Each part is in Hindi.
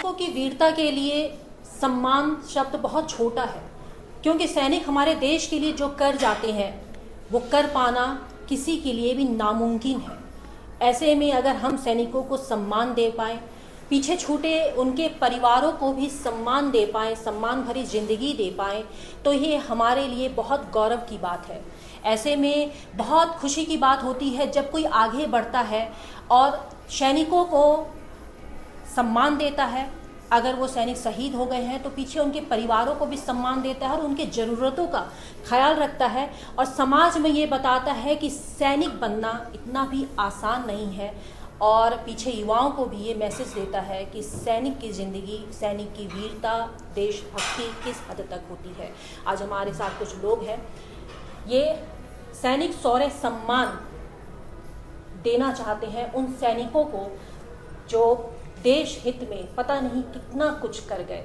सैनिकों की वीरता के लिए सम्मान शब्द बहुत छोटा है, क्योंकि सैनिक हमारे देश के लिए जो कर जाते हैं वो कर पाना किसी के लिए भी नामुमकिन है। ऐसे में अगर हम सैनिकों को सम्मान दे पाएँ, पीछे छूटे उनके परिवारों को भी सम्मान दे पाएँ, सम्मान भरी ज़िंदगी दे पाएँ, तो ये हमारे लिए बहुत गौरव की बात है। ऐसे में बहुत खुशी की बात होती है जब कोई आगे बढ़ता है और सैनिकों को सम्मान देता है। अगर वो सैनिक शहीद हो गए हैं तो पीछे उनके परिवारों को भी सम्मान देता है और उनके ज़रूरतों का ख्याल रखता है, और समाज में ये बताता है कि सैनिक बनना इतना भी आसान नहीं है, और पीछे युवाओं को भी ये मैसेज देता है कि सैनिक की ज़िंदगी, सैनिक की वीरता, देशभक्ति किस हद तक होती है। आज हमारे साथ कुछ लोग हैं, ये सैनिक शौर्य सम्मान देना चाहते हैं उन सैनिकों को जो देश हित में पता नहीं कितना कुछ कर गए।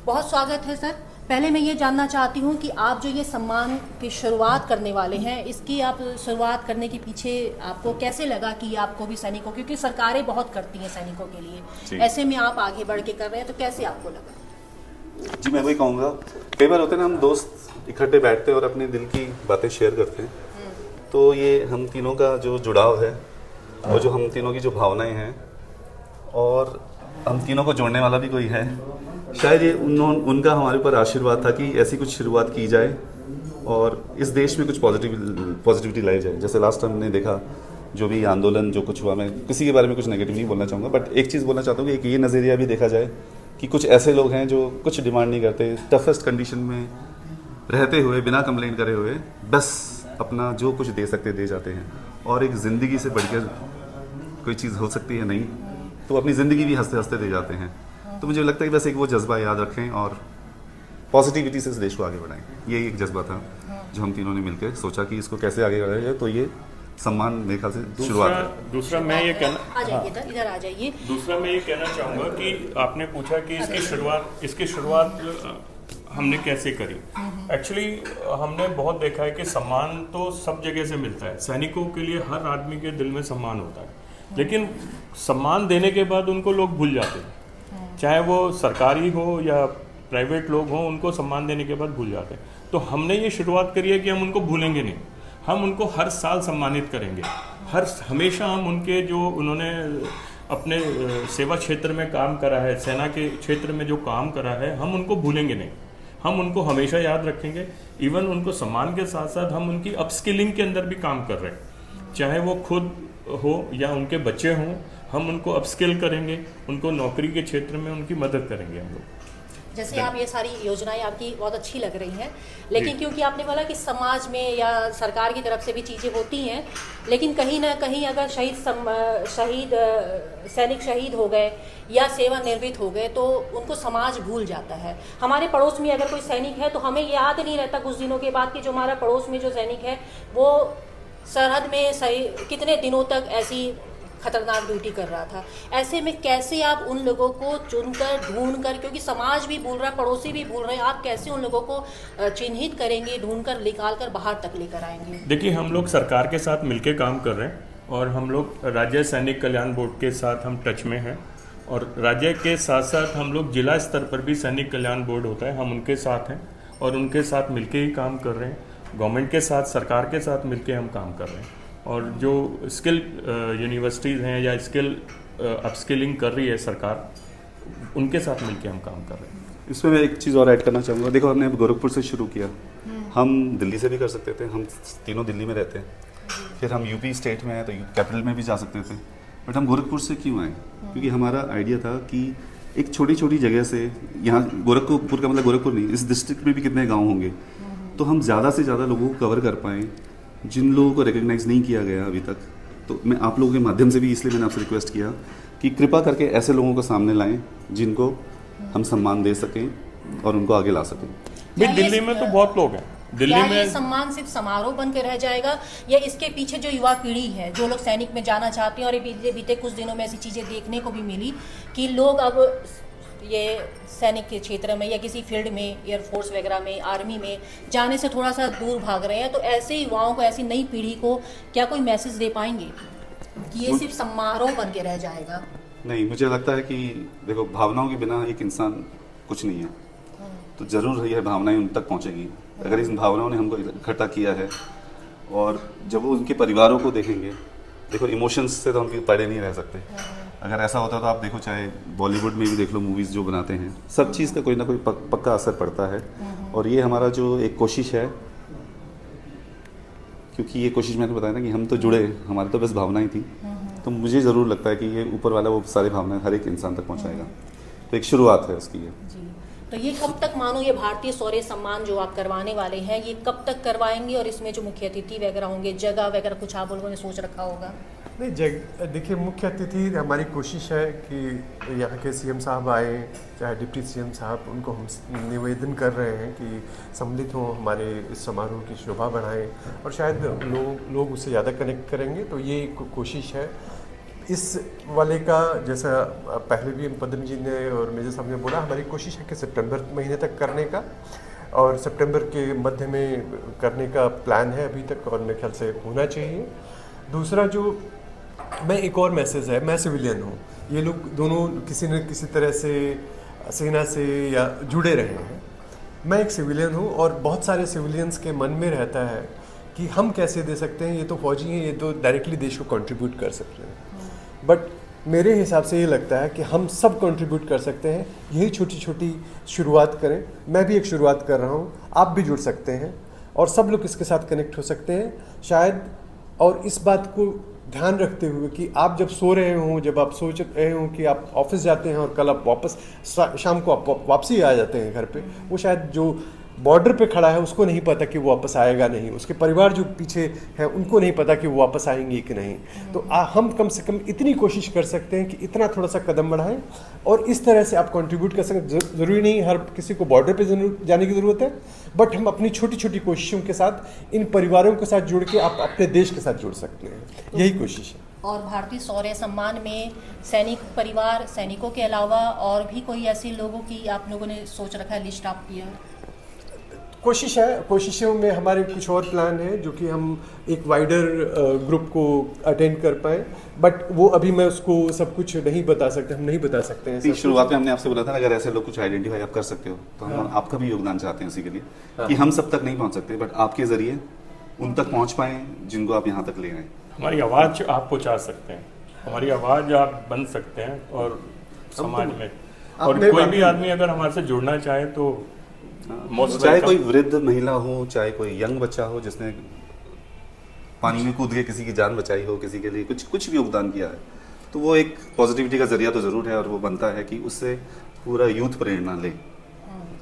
बहुत स्वागत है सर। पहले मैं ये जानना चाहती हूँ कि आप जो ये सम्मान की शुरुआत करने वाले हैं, इसकी आप शुरुआत करने के पीछे आपको कैसे लगा कि आपको भी सैनिकों, क्योंकि सरकारें बहुत करती हैं सैनिकों के लिए, ऐसे में आप आगे बढ़ के कर रहे हैं, तो कैसे आपको लगा? जी, मैं वही कहूँगा, कई बार होते हैं ना, हम दोस्त इकट्ठे बैठते हैं और अपने दिल की बातें शेयर करते हैं, तो ये हम तीनों का जो जुड़ाव है और जो हम तीनों की जो भावनाएं हैं और हम तीनों को जोड़ने वाला भी कोई है, शायद ये उनका हमारे ऊपर आशीर्वाद था कि ऐसी कुछ शुरुआत की जाए और इस देश में कुछ पॉजिटिविटी लाई जाए। जैसे लास्ट टाइम हमने देखा जो भी आंदोलन जो कुछ हुआ, मैं किसी के बारे में कुछ नेगेटिव नहीं बोलना चाहूँगा, बट एक चीज़ बोलना चाहता हूँ कि एक ये नज़रिया भी देखा जाए कि कुछ ऐसे लोग हैं जो कुछ डिमांड नहीं करते, टफेस्ट कंडीशन में रहते हुए बिना कंप्लेंट करे हुए बस अपना जो कुछ दे सकते दे जाते हैं, और एक ज़िंदगी से बढ़कर कोई चीज़ हो सकती है नहीं, तो अपनी ज़िंदगी भी हंसते हंसते दे जाते हैं। तो मुझे लगता है कि बस एक वो जज्बा याद रखें और पॉजिटिविटी से इस देश को आगे बढ़ाएं। ये एक जज्बा था जो हम तीनों ने मिलकर सोचा कि इसको कैसे आगे बढ़ाया जाए, तो ये सम्मान मेरे ख्याल से शुरुआत है। दूसरा मैं ये कहना इधर आ जाइए। दूसरा मैं ये कहना चाहूँगा कि आपने पूछा कि इसकी शुरुआत हमने कैसे करी। एक्चुअली हमने बहुत देखा है कि सम्मान तो सब जगह से मिलता है, सैनिकों के लिए हर आदमी के दिल में सम्मान होता है, लेकिन सम्मान देने के बाद उनको लोग भूल जाते हैं, चाहे वो सरकारी हो या प्राइवेट लोग हों, उनको सम्मान देने के बाद भूल जाते हैं। तो हमने ये शुरुआत करी है कि हम उनको भूलेंगे नहीं, हम उनको हर साल सम्मानित करेंगे। हमेशा हम उनके जो उन्होंने अपने सेवा क्षेत्र में काम करा है, सेना के क्षेत्र में जो काम करा है, हम उनको भूलेंगे नहीं, हम उनको हमेशा याद रखेंगे। इवन उनको सम्मान के साथ साथ हम उनकी अपस्किलिंग के अंदर भी काम कर रहे हैं, चाहे वो खुद हो या उनके बच्चे हों, हम उनको अपस्किल करेंगे, उनको नौकरी के क्षेत्र में उनकी मदद करेंगे हम लोग। जैसे आप ये सारी योजनाएं आपकी बहुत अच्छी लग रही हैं, लेकिन क्योंकि आपने बोला कि समाज में या सरकार की तरफ से भी चीज़ें होती हैं, लेकिन कहीं ना कहीं अगर सैनिक शहीद हो गए या सेवानिवृत्त हो गए तो उनको समाज भूल जाता है। हमारे पड़ोस में अगर कोई सैनिक है तो हमें याद नहीं रहता कुछ दिनों के बाद कि जो हमारा पड़ोस में जो सैनिक है वो सरहद में कितने दिनों तक ऐसी खतरनाक ड्यूटी कर रहा था। ऐसे में कैसे आप उन लोगों को चुनकर, ढूंढकर, क्योंकि समाज भी भूल रहा है, पड़ोसी भी भूल रहे हैं, आप कैसे उन लोगों को चिन्हित करेंगे, ढूंढकर निकालकर बाहर तक लेकर आएंगे? देखिए, हम लोग सरकार के साथ मिलकर काम कर रहे हैं और हम लोग राज्य सैनिक कल्याण बोर्ड के साथ हम टच में हैं, और राज्य के साथ साथ हम लोग जिला स्तर पर भी सैनिक कल्याण बोर्ड होता है, हम उनके साथ हैं और उनके साथ मिलकर ही काम कर रहे हैं। गवर्नमेंट के साथ, सरकार के साथ मिलकर हम काम कर रहे हैं, और जो स्किल यूनिवर्सिटीज़ हैं या स्किल अपस्किलिंग कर रही है सरकार, उनके साथ मिलकर हम काम कर रहे हैं। इसमें मैं एक चीज़ और ऐड करना चाहूँगा। देखो, हमने गोरखपुर से शुरू किया, हम दिल्ली से भी कर सकते थे, हम तीनों दिल्ली में रहते हैं, फिर हम यूपी स्टेट में हैं तो कैपिटल में भी जा सकते थे, बट हम गोरखपुर से क्यों आए? क्योंकि हमारा आइडिया था कि एक छोटी छोटी जगह से, यहाँ गोरखपुर का मतलब गोरखपुर नहीं, इस डिस्ट्रिक्ट में भी कितने गाँव होंगे, तो हम ज़्यादा से ज़्यादा लोगों को कवर कर पाएँ जिन लोगों को रिकग्नाइज नहीं किया गया अभी तक। तो मैं आप लोगों के माध्यम से भी इसलिए मैंने आपसे रिक्वेस्ट किया कि कृपा करके ऐसे लोगों को सामने लाएं जिनको हम सम्मान दे सकें और उनको आगे ला सकें। भाई, दिल्ली में तो बहुत लोग हैं, दिल्ली में। ये सम्मान सिर्फ समारोह बन के रह जाएगा या इसके पीछे जो युवा पीढ़ी है, जो लोग सैनिक में जाना चाहते हैं, और बीते कुछ दिनों में ऐसी चीज़ें देखने को भी मिली कि लोग अब ये सैनिक के क्षेत्र में या किसी फील्ड में, एयरफोर्स वगैरह में, आर्मी में जाने से थोड़ा सा दूर भाग रहे हैं, तो ऐसे युवाओं को, ऐसी नई पीढ़ी को क्या कोई मैसेज दे पाएंगे कि ये सिर्फ समारोह बन के रह जाएगा? नहीं, मुझे लगता है कि देखो, भावनाओं के बिना एक इंसान कुछ नहीं है, तो ज़रूर यह भावनाएं उन तक पहुंचेंगी। अगर इन भावनाओं ने हमको इकट्ठा किया है, और जब वो उनके परिवारों को देखेंगे, देखो इमोशंस से तो हम परे नहीं रह सकते। अगर ऐसा होता तो आप देखो, चाहे बॉलीवुड में भी देख लो, मूवीज़ जो बनाते हैं, सब चीज़ का कोई ना कोई पक्का असर पड़ता है। और ये हमारा जो एक कोशिश है, क्योंकि ये कोशिश मैंने बताया ना कि हम तो जुड़े, हमारी तो बस भावनाएं थी, तो मुझे ज़रूर लगता है कि ये ऊपर वाला वो सारी भावनाएं हर एक इंसान तक पहुंचाएगा। तो एक शुरुआत है उसकी ये। जी, तो ये कब तक, मानो ये भारतीय शौर्य सम्मान जो आप करवाने वाले हैं, ये कब तक करवाएंगे, और इसमें जो मुख्य अतिथि वगैरह होंगे, जगह वगैरह कुछ आप लोगों ने सोच रखा होगा? नहीं, देखिए, मुख्य अतिथि हमारी कोशिश है कि यहाँ के सीएम साहब आए, चाहे डिप्टी सीएम साहब, उनको हम निवेदन कर रहे हैं कि सम्मिलित हों, हमारे इस समारोह की शोभा बढ़ाएं, और शायद लोग उससे ज़्यादा कनेक्ट करेंगे। तो ये कोशिश है इस वाले का। जैसा पहले भी पद्म जी ने और मेजर साहब ने बोला, हमारी कोशिश है कि सितंबर महीने तक करने का, और सितंबर के मध्य में करने का प्लान है अभी तक, और मेरे ख्याल से होना चाहिए। दूसरा जो मैं एक और मैसेज है, मैं सिविलियन हूँ, ये लोग दोनों किसी न किसी तरह से सेना से या जुड़े रहे हैं। मैं एक सिविलियन हूँ, और बहुत सारे सिविलियंस के मन में रहता है कि हम कैसे दे सकते हैं, ये तो फौजी हैं, ये तो डायरेक्टली देश को कंट्रीब्यूट कर सकते हैं। बट मेरे हिसाब से ये लगता है कि हम सब कंट्रीब्यूट कर सकते हैं, यही छोटी छोटी शुरुआत करें। मैं भी एक शुरुआत कर रहा हूँ, आप भी जुड़ सकते हैं, और सब लोग इसके साथ कनेक्ट हो सकते हैं शायद। और इस बात को ध्यान रखते हुए कि आप जब सो रहे हों, जब आप सोच रहे हों कि आप ऑफिस जाते हैं और कल आप वापस शाम को आप वापसी आ जाते हैं घर पे, वो शायद जो बॉर्डर पे खड़ा है उसको नहीं पता कि वो वापस आएगा नहीं, उसके परिवार जो पीछे है उनको नहीं पता कि वो वापस आएंगे कि नहीं। तो हम कम से कम इतनी कोशिश कर सकते हैं कि इतना थोड़ा सा कदम बढ़ाएं, और इस तरह से आप कंट्रीब्यूट कर सकते। ज़रूरी नहीं हर किसी को बॉर्डर पे जाने की ज़रूरत है, बट हम अपनी छोटी छोटी कोशिशों के साथ इन परिवारों के साथ जुड़ के आप अपने देश के साथ जुड़ सकते हैं, यही कोशिश है। और भारतीय शौर्य सम्मान में सैनिक परिवार, सैनिकों के अलावा और भी कोई ऐसे लोगों की आप लोगों ने सोच रखा है, लिस्ट आप किया? कोशिश है, कोशिशों में हमारे कुछ और प्लान है जो कि हम एक वाइडर ग्रुप को अटेंड कर पाए, बट वो अभी मैं उसको सब कुछ नहीं बता सकते, हम नहीं बता सकते हैं। शुरुआत में हमने आपसे बोला था, अगर ऐसे लोग कुछ आइडेंटिफाई आप कर सकते हो तो हम आपका भी योगदान चाहते हैं उसी के लिए, कि हम सब तक नहीं पहुंच सकते, बट आपके जरिए उन तक पहुंच पाए जिनको आप यहाँ तक ले आए। हमारी आवाज़ आप पहुँचा सकते हैं, हमारी आवाज़ आप बन सकते हैं, और समाज में, और कोई भी आदमी अगर हमारे से जुड़ना चाहे तो चाहे कोई वृद्ध महिला हो, चाहे कोई यंग बच्चा हो जिसने पानी में कूद के किसी की जान बचाई हो, किसी के लिए कुछ भी योगदान किया है, तो वो एक पॉजिटिविटी का जरिया तो जरूर है, और वो बनता है कि उससे पूरा यूथ प्रेरणा ले।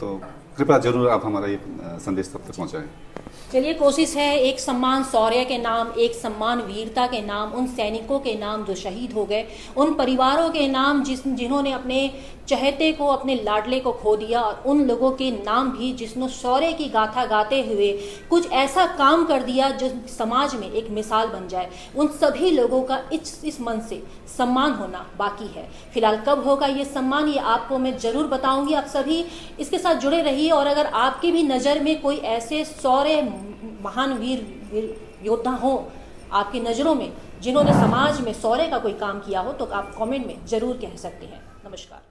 तो कृपया जरूर आप हमारा ये संदेश तब तक पहुँचाएं। चलिए, कोशिश है एक सम्मान शौर्य के नाम, एक सम्मान वीरता के नाम, उन सैनिकों के नाम जो शहीद हो गए, उन परिवारों के नाम जिन्होंने अपने चहेते को, अपने लाडले को खो दिया, और उन लोगों के नाम भी जिसने शौर्य की गाथा गाते हुए कुछ ऐसा काम कर दिया जो समाज में एक मिसाल बन जाए। उन सभी लोगों का इस मन से सम्मान होना बाकी है। फिलहाल कब होगा ये सम्मान, ये आपको मैं जरूर बताऊंगी। आप सभी इसके साथ जुड़े रहिए, और अगर आपकी भी नज़र में कोई ऐसे शौर्य महान वीर योद्धा हो आपकी नज़रों में, जिन्होंने समाज में शौर्य का कोई काम किया हो, तो आप कमेंट में जरूर कह सकते हैं। नमस्कार।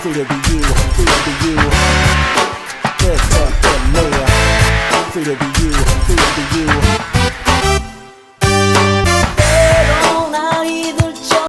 Free to be you, free to be you. Free to be you, free to be you.